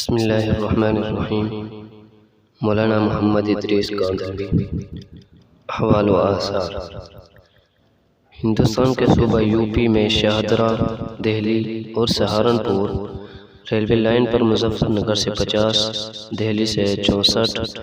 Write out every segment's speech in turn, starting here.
بسم اللہ الرحمن الرحیم۔ مولانا محمد ادریس کاندھلوی۔ احوال و آثار۔ ہندوستان کے صوبہ یوپی میں شاہدرہ، دہلی اور سہارنپور ریلوے لائن پر مظفر نگر سے 50، دہلی سے 64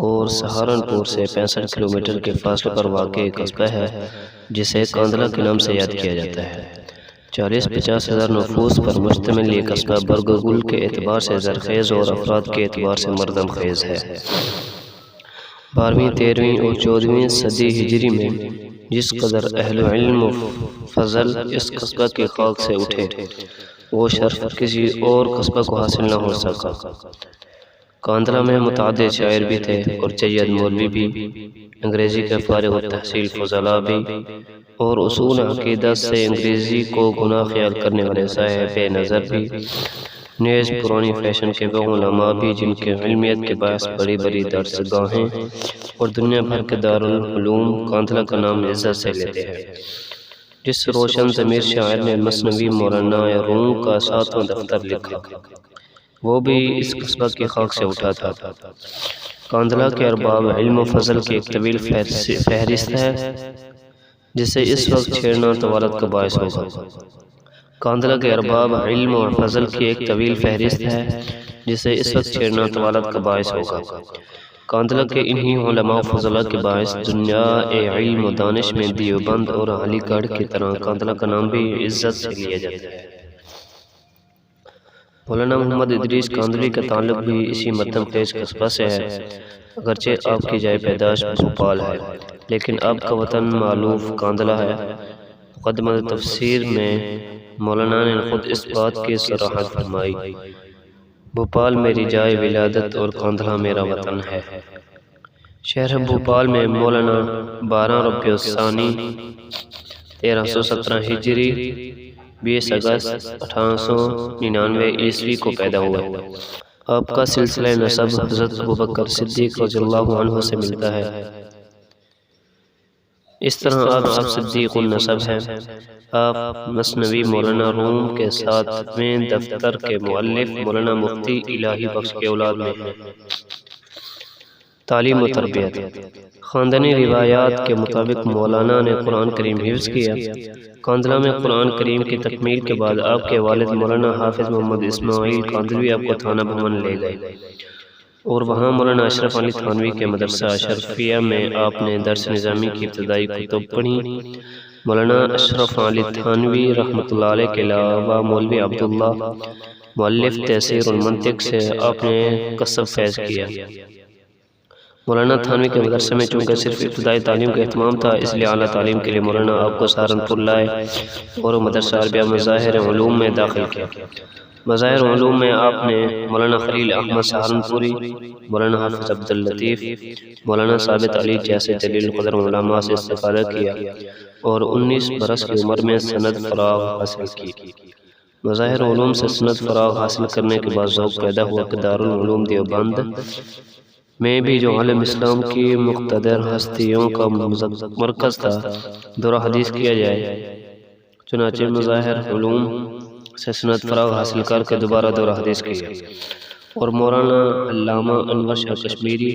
اور سہارنپور سے 65 کلومیٹر کے فاصلے پر واقع ایک قصبہ ہے جسے کاندھلا کے نام سے یاد کیا جاتا ہے۔ 40-50 ہزار نفوس پر مشتمل یہ قصبہ برگگل کے اعتبار سے زرخیز اور افراد کے اعتبار سے مردم خیز ہے۔ 12ویں، 13ویں اور 14ویں صدی ہجری میں جس قدر اہل علم و فضل اس قصبہ کی خاک سے اٹھے وہ شرف کسی اور قصبہ کو حاصل نہ ہو سکا۔ کاندھلا میں متعدد شاعر بھی تھے اور جید مولوی بھی، انگریزی کے فارغ التحصیل فضلاء بھی، اور اصول عقیدت سے انگریزی کو گناہ خیال کرنے والے صاحب نظر بھی، نیز پرانی فیشن کے وہ علماء بھی جن کے علمیت کے باعث بڑی بڑی درس گاہیں اور دنیا بھر کے دارالعلوم کاندھلا کا نام عزت سے لیتے ہیں۔ جس روشن ضمیر شاعر نے مثنوی مولانا روم کا 7واں دفتر لکھا وہ بھی اس قصبہ کی خاک سے اٹھا تھا۔ کاندھلا کے ارباب علم و فضل کی ایک طویل فہرست ہے جسے اس وقت چھیڑنا طوالت کا باعث ہوگا۔ کاندھلا کے ارباب علم و فضل کی ایک طویل فہرست ہے جسے اس وقت چھیڑنا طوالت کا باعث ہوگا۔ کاندھلا کے انہی علماء و فضلاء کے باعث دنیا علم و دانش میں دیوبند اور علی گڑھ کی طرح کاندھلا کا نام بھی عزت سے لیا جاتا ہے۔ مولانا محمد ادریس کاندھلوی کا تعلق بھی اسی مردم خیز قصبہ سے ہے، اگرچہ آپ کی جائے پیدائش بھوپال ہے لیکن آپ کا وطن مألوف کاندھلا ہے۔ مقدمہ تفسیر میں مولانا نے خود اس بات کی صراحت فرمائی، بھوپال میری جائے ولادت اور کاندھلا میرا وطن ہے۔ شہر بھوپال میں مولانا 12 ربیع الثانی 1317 ہجری 20 اگست 1899 عیسوی کو پیدا ہوئے۔ آپ کا سلسلہ نسب حضرت ابوبکر صدیق رضی اللہ عنہ سے ملتا ہے، اس طرح آپ سب صدیق النسب ہیں۔ آپ مثنوی مولانا روم کے 7ویں دفتر کے مؤلف مولانا مفتی الہی بخش کے اولاد میں ہیں۔ تعلیم و تربیت۔ خاندانی روایات کے مطابق مولانا نے قرآن کریم حفظ کیا۔ کاندھلا میں قرآن کریم کی تکمیل کے بعد آپ کے والد مولانا حافظ محمد اسماعیل کاندھلوی آپ کو تھانہ بھون لے گئے اور وہاں مولانا اشرف علی تھانوی کے مدرسہ اشرفیہ میں آپ نے درس نظامی کی ابتدائی کتب پڑھی۔ مولانا اشرف علی تھانوی رحمۃ اللہ علیہ کے علاوہ مولوی عبداللہ مؤلف تیسیر المنطق سے آپ نے کسب فیض کیا۔ مولانا تھانوی کے مدرسے میں چونکہ صرف ابتدائی تعلیم کا اہتمام تھا اس لیے اعلیٰ تعلیم کے لیے مولانا آپ کو سہارنپور لائے اور مدرسہ عربیہ مظاہر علوم میں داخل کیا۔ مظاہر علوم میں آپ نے مولانا خلیل احمد سہارنپوری، مولانا حافظ عبداللطیف، مولانا ثابت علی جیسے جلیل القدر علماء سے استفادہ کیا اور 19 برس کی عمر میں سند فراغ حاصل کی۔ مظاہر علوم سے سند فراغ حاصل کرنے کے بعد ذوق پیدا ہوا کہ دارالعلوم دیوبند میں بھی جو عالم اسلام کی مقتدر ہستیوں کا مرکز تھا دورہ حدیث کیا جائے۔ چنانچہ مظاہر علوم سے سند فراغ حاصل کر کے دوبارہ دورہ حدیث کیا اور مولانا علامہ انور شاہ کشمیری،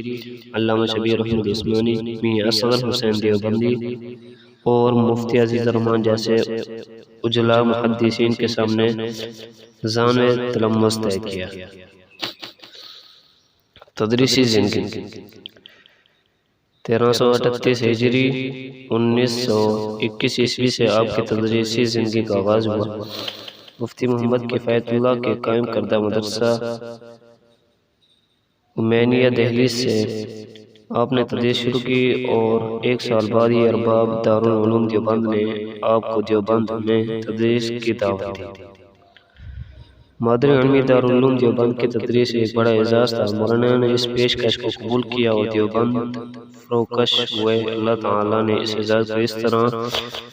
علامہ شبیر احمد عثمانی، میاں اصغر حسین دیوبندی اور مفتی عزیز الرحمن جیسے اجلاء محدثین کے سامنے ذانوِ تلمذ طے کیا۔ تدریسی زندگی۔ 1338 ہجری 1921 عیسوی سے آپ کی تدریسی زندگی کا آغاز ہوا۔ مفتی محمد کفایت اللہ کے قائم کردہ مدرسہ امینیہ دہلی سے آپ نے تدریس شروع کی اور 1 سال بعد یہ ارباب دارالعلوم دیوبند نے آپ کو دیوبند میں تدریس کی دعوت دی۔ مادری علمی دارالعلوم دیوبند کی تدریس ایک بڑا اعزاز تھا۔ مولانا نے اس پیشکش کو قبول کیا اور دیوبند فروکش ہوئے۔ اللہ تعالیٰ نے اس اعزاز کو اس طرح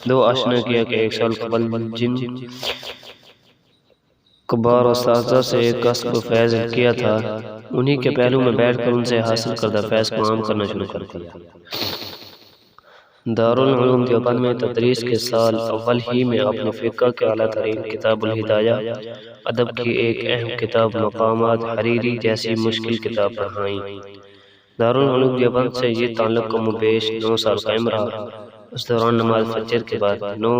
دو آشنا کیا کہ 1 سال قبل جن کبار اساتذہ سے کسب فیض کیا تھا انہی کے پہلو میں بیٹھ کر ان سے حاصل کردہ فیض کو عام کرنا شروع کر دیا۔ دارالعلوم دیوبند میں تدریس کے سال اول ہی میں آپ نے فقہ کے اعلیٰ ترین کتاب الہدایہ، ادب کی ایک اہم کتاب مقامات حریری جیسی مشکل کتاب پڑھائیں۔ دارالعلوم دیوبند سے یہ تعلق کم و بیش 9 سال قائم رہا۔ اس دوران نماز فجر کے بعد 9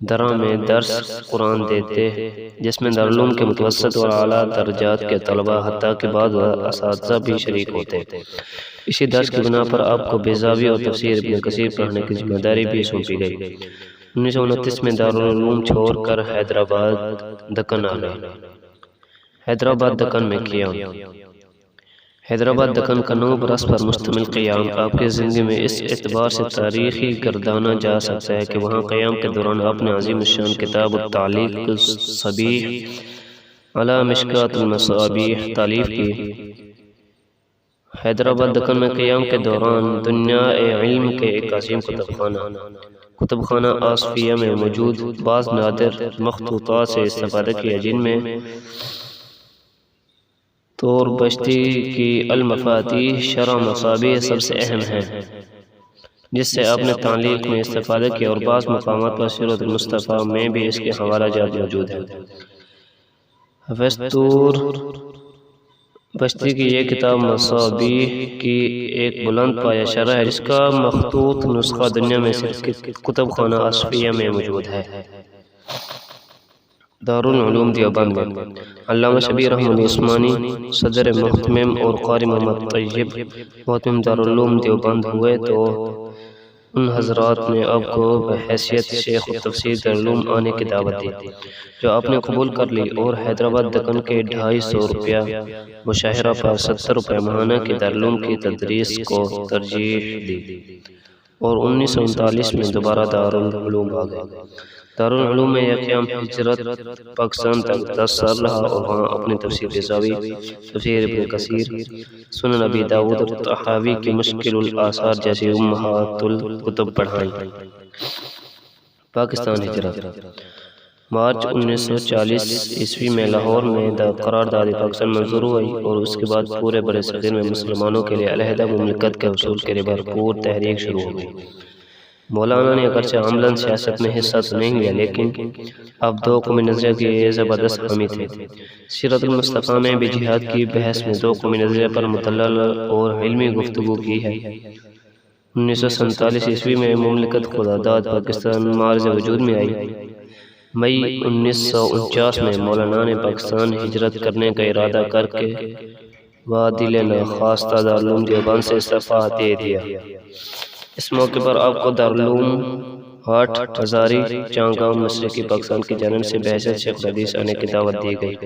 درہ میں درس قرآن دیتے، جس میں دارالعلوم کے متوسط اور اعلیٰ درجات کے طلباء حتیٰ کہ بعض اساتذہ بھی شریک ہوتے۔ اسی درس کی بنا پر آپ کو بیضاوی اور تفسیر ابن کثیر پڑھانے کی ذمہ داری بھی سونپی گئی۔ 1929 میں دارالعلوم چھوڑ کر حیدرآباد دکن آ گئے۔ حیدرآباد دکن میں قیام۔ حیدرآباد دکن کا 9 برس پر مشتمل قیام آپ کی زندگی میں اس اعتبار سے تاریخی گردانا جا سکتا ہے کہ وہاں قیام کے دوران آپ نے عظیم الشان کتاب التعلیق الصبیح علی مشکات المصابیح تالیف کی۔ حیدرآباد دکن میں قیام کے دوران دنیا علم کے ایک عظیم کتب خانہ آصفیہ میں موجود بعض نادر مخطوطات سے استفادہ کیا، جن میں طور بشتی کی المفاتیح شرح مصابیح سب سے اہم ہے، جس سے آپ نے تعلیق میں استفادہ کیا، اور بعض مقامات پر سیرت المصطفیٰ میں بھی اس کے حوالہ جات موجود ہیں۔ حفظ طور بشتی کی یہ کتاب مصابیح کی ایک بلند پایہ شرح ہے، جس کا مخطوط نسخہ دنیا میں صرف کتب خانہ آصفیہ میں موجود ہے۔ دارالعلوم دیوبند میں علامہ شبیر احمد عثمانی صدر محتمم اور قاری محمد طیب محتمم دارالعلوم دیوبند ہوئے تو ان حضرات نے آپ کو بحیثیت شیخ التفسیر دارالعلوم آنے کی دعوت دی، جو آپ نے قبول کر لی، اور حیدرآباد دکن کے 250 روپیہ مشاہرہ پر 70 روپیہ ماہانہ کی دارالعلوم کی تدریس کو ترجیح دی، اور 1939 میں دوبارہ دارالعلوم آ گئے۔ دارالعلوم میں یہ قیام ہجرت پاکستان تک 10 سال رہا، اور وہاں اپنی تفسیر بیضاوی، تفسیر ابن کثیر، سنن ابی داؤد اور طحاوی کی مشکل الآثار جیسی امہات الکتب پڑھائیں۔ پاکستان ہجرت۔ مارچ 1940 عیسوی میں لاہور میں قرارداد پاکستان منظور ہوئی، اور اس کے بعد پورے بر صغیر میں مسلمانوں کے لیے علیحدہ مملکت کے حصول کے لیے بھرپور تحریک شروع ہو گئی۔ مولانا نے اگرچہ عملاً سیاست میں حصہ تو نہیں لیا، لیکن اب 2 قومی نظریہ کے زبردست حامی تھے۔ سیرت المصطفیٰ میں بھی جہاد کی بحث میں 2 قومی نظریہ پر مطلع اور علمی گفتگو کی ہے۔ 1947 عیسوی میں مملکت خداداد پاکستان معرض وجود میں آئی۔ مئی 1949 میں مولانا نے پاکستان ہجرت کرنے کا ارادہ کر کے بادل ناخواستہ دارالعلوم دیوبند سے استعفیٰ دے دیا۔ اس موقع پر آپ کو دارالعلوم ہاٹ ہزاری چانگام مشرقی پاکستان کی جانب سے بحیثیت شیخ الحدیث آنے کی دعوت دی گئی،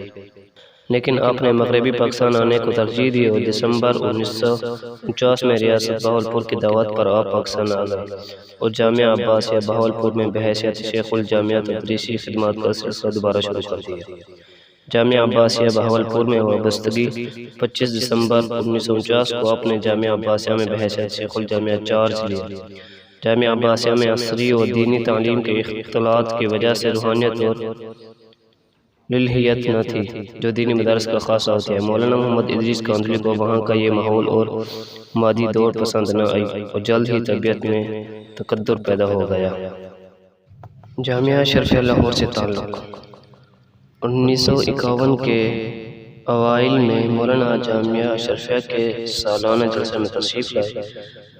لیکن آپ نے مغربی پاکستان آنے کو ترجیح دی، اور دسمبر 1949 میں ریاست بہاولپور کی دعوت پر آپ پاکستان آ گئے، اور جامعہ عباسیہ بہاولپور میں بحیثیت شیخ الجامعہ تدریسی خدمات کا سلسلہ دوبارہ شروع کر دیا۔ جامعہ عباسیہ بہاولپور میں وابستگی 25 دسمبر 1949 کو آپ نے جامعہ عباسیہ میں بحیثیت شیخ الجامعہ چارج لیا۔ جامعہ عباسیہ میں عصری اور دینی تعلیم کے اختلاط کی وجہ سے روحانیت اور للہیت نہ تھی، جو دینی مدارس کا خاصہ ہوتی ہے۔ مولانا محمد ادریس کاندھلی کو وہاں کا یہ ماحول اور مادی دور پسند نہ آئی، اور جلد ہی طبیعت میں تقدر پیدا ہو گیا۔ جامعہ اشرفیہ لاہور سے تعلق۔ 1951 کے اوائل میں مولانا جامعہ اشرفیہ کے سالانہ جلسے میں تشریف لائے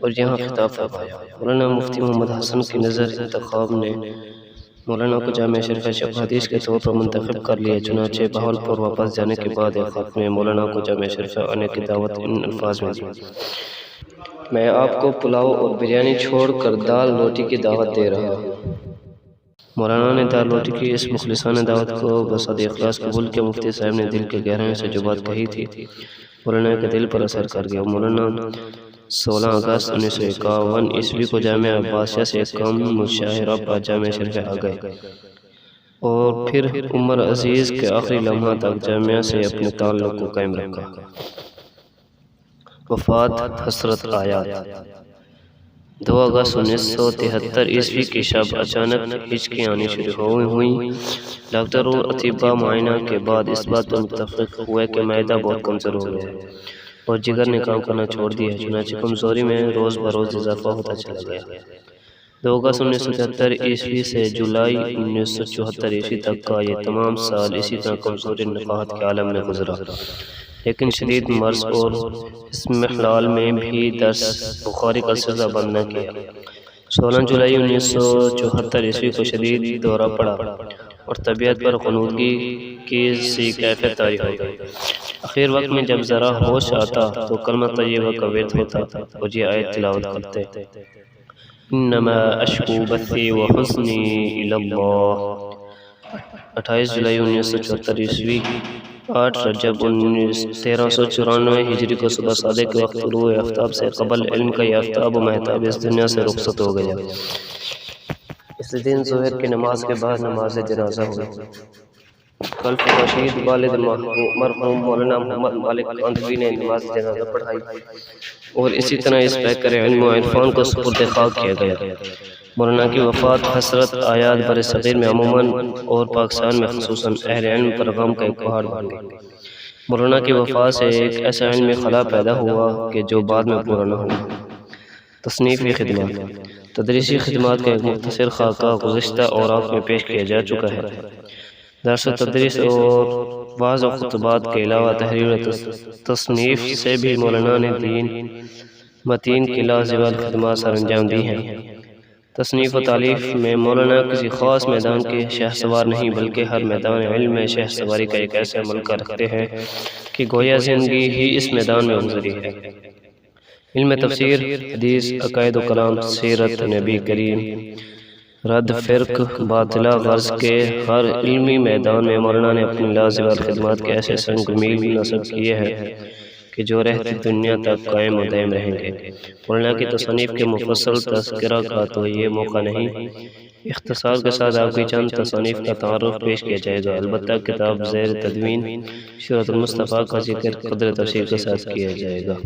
اور یہاں خطاب فرمایا۔ مولانا مفتی محمد حسن کی نظر انتخاب نے مولانا کو جامعہ اشرفیہ شیخ الحدیث کے طور پر منتخب کر لیا، چنانچہ بہاولپور واپس جانے کے بعد ایک خط میں مولانا کو جامعہ اشرفیہ آنے کی دعوت ان الفاظ میں دی: میں آپ کو پلاؤ اور بریانی چھوڑ کر دال روٹی کی دعوت دے رہا ہوں۔ مولانا نے دال روٹی کی اس مخلصانہ دعوت کو بصد اخلاص قبول کیا۔ مفتی صاحب نے دل کے گہرائیوں سے جو بات کہی تھی مولانا کے دل پر اثر کر گیا۔ مولانا 16 اگست 1951 عیسوی کو جامعہ عباسیہ سے ایک کم مشاہرہ پر جامعہ اشرفیہ آ گئے، اور پھر عمر عزیز کے آخری لمحہ تک جامعہ سے اپنے تعلق کو قائم رکھا۔ وفات حضرت آیات۔ 2 اگست 1973 عیسوی کی شب اچانک ہچکیاں آنی شروع ہوئیں۔ ڈاکٹر اور اطباء معائنہ کے بعد اس بات پر متفق ہوئے کہ معدہ بہت کمزور ہو گیا ہے، اور جگر نے کام کرنا چھوڑ دیا، چنانچہ کمزوری میں روز بروز اضافہ ہوتا چلا گیا۔ 2 اگست 1973 عیسوی سے جولائی 1974 عیسوی تک کا یہ تمام سال اسی طرح کمزوری نقاہت کے عالم میں گزرا، لیکن شدید مرض اور اضمحلال میں بھی درس بخاری کا سلسلہ بند نہ کیا۔ 16 جولائی 1974 عیسوی کو شدید دورہ پڑا اور طبیعت پر غنودگی کی سی کیفیت طاری ہو گئی۔ آخر وقت میں جب ذرا ہوش آتا تو کلمہ طیبہ کا ورد ہوتا اور یہ آیت تلاوت کرتے: انما اشکو بثی وحزنی الی اللہ۔ 28 جولائی 1974 عیسوی 8 رجب 1394 ہجری کو صبح صادق کے وقت طلوع آفتاب سے قبل علم کا یہ آفتاب و مہتاب اس دنیا سے رخصت ہو گیا۔ اس دن ظہر کی نماز کے بعد نماز جنازہ ہوئی۔ کل رشید والد مرحوم مولانا محمد مالک کاندھلوی نے نماز جنازہ پڑھائی اور اسی طرح اس پیکر علم و عرفان کو سپرد خاک کیا گیا۔ مولانا کی وفات حسرت آیات بر صغیر میں عموماً اور پاکستان میں خصوصاً اہل علم پر غم کا ایک پہاڑ بن گئی۔ مولانا کی وفات سے ایک ایسا علمی خلا پیدا ہوا کہ جو بعد میں پورا نہ ہوا۔ تصنیفی خدمات: تدریسی خدمات کا ایک مختصر خاکہ گزشتہ اوراق میں پیش کیا جا چکا ہے۔ درس و تدریس اور وعظ و خطبات کے علاوہ تحریر و تصنیف سے بھی مولانا نے دین متین کی لازوال خدمات سر انجام دی ہیں۔ تصنیف و تالیف میں مولانا کسی خاص میدان کے شہ سوار نہیں بلکہ ہر میدان علم میں شہ سواری کا ایک ایسا ملکہ رکھتے ہیں کہ گویا زندگی ہی اس میدان میں گزری ہے۔ علم تفسیر، حدیث، عقائد و کلام، سیرت نبی کریم، رد فرق باطلہ غرض کے ہر علمی میدان میں مولانا نے اپنی لازوال خدمات کے ایسے سنگ میل نصب کیے ہیں کہ جو رہتی دنیا تک قائم و دائم رہیں گے۔ مولانا کی تصانیف کے مفصل تذکرہ کا تو یہ موقع نہیں، اختصار کے ساتھ آپ کی چند تصانیف کا تعارف پیش کیا جائے گا۔ البتہ کتاب زیر تدوین سیرت المصطفیٰ کا ذکر قدر تفصیل کے ساتھ کیا جائے گا۔